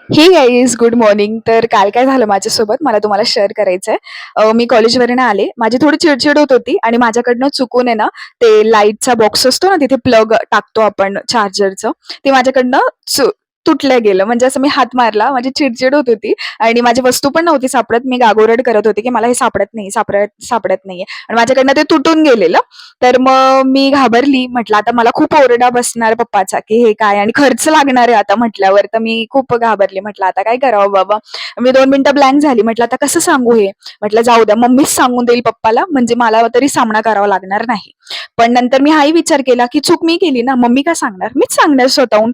हे guys good morning. तर काल काय झालं माझ्यासोबत मला तुम्हाला शेअर करायचंय. मी कॉलेजवरून आले, माझी थोडी चिडचिड होत होती आणि माझ्याकडनं चुकून आहे ना, ते लाईटचा बॉक्स असतो ना, तिथे प्लग टाकतो आपण चार्जरचं, ते माझ्याकडनं तुटलं गेलं. म्हणजे असं मी हात मारला, माझी चिडचिड होत होती आणि माझी वस्तू पण नव्हती सापडत. मी गागोरड करत होते की मला हे सापडत नाही, सापडत नाहीये आणि माझ्याकडनं ते तुटून गेलेलं. तर मग मी घाबरली. म्हटलं आता मला खूप ओरडा बसणार पप्पाचा, की हे काय आणि खर्च लागणार आहे आता म्हटल्यावर. तर मी खूप घाबरली. म्हटलं आता काय करावं बाबा? मी 2 मिनिटं ब्लँक झाली. म्हटलं आता कसं सांगू हे? म्हटलं जाऊ द्या, मम्मीच सांगून देईल पप्पाला, म्हणजे मला तरी सामना करावा लागणार नाही. पण नंतर मी हाही विचार केला, की चूक मी केली ना, मम्मी का सांगणार? मीच सांगणार स्वतःहून.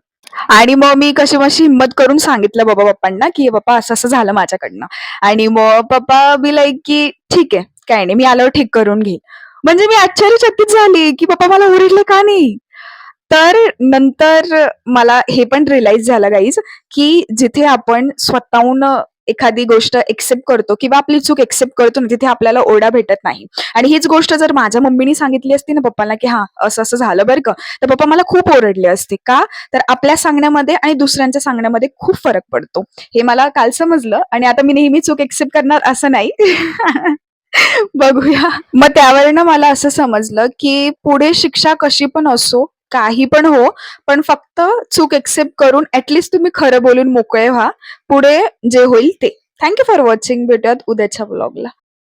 आणि मग मी कशीबशी हिम्मत करून सांगितलं बाबा पप्पांना, की "पप्पा असं-असं झालं माझ्याकडनं." आणि मग पप्पा बी लाईक, की "ठीक आहे, काही नाही, मी आल्यावर ठीक करून घेईन." म्हणजे मी आश्चर्यचकित झाली, की पप्पा मला ओरडले का नाही? तर नंतर मला हे पण रिअलाईज झालं गाईज, की जिथे आपण स्वतःहून एखादी गोष्ट एक्सेप्ट करतो किंवा आपली चूक एक्सेप्ट करतो ना, तिथे आपल्याला ओरडा भेटत नाही. आणि हीच गोष्ट जर माझ्या मम्मीनी सांगितली असती ना पप्पाला, की "हां, असं-असं झालं बरं का." तर पप्पा मला खूप ओरडले असते. का? तर आपल्या सांगण्यामध्ये आणि दुसऱ्यांच्या सांगण्यामध्ये खूप फरक पडतो. हे मला काल समजलं आणि आता मी नेहमी चूक एक्सेप्ट करणार असं नाही. बघूया. मग त्यावरनं मला असं समजलं, की पुढे शिक्षा कशी पण असो, काही पण हो, पण फक्त चूक एक्सेप्ट करून तुम्ही खरं बोलून मोकळे व्हा. पुढे जे होईल ते. Thank for watching. भेटूयात उद्याच्या व्लॉगला.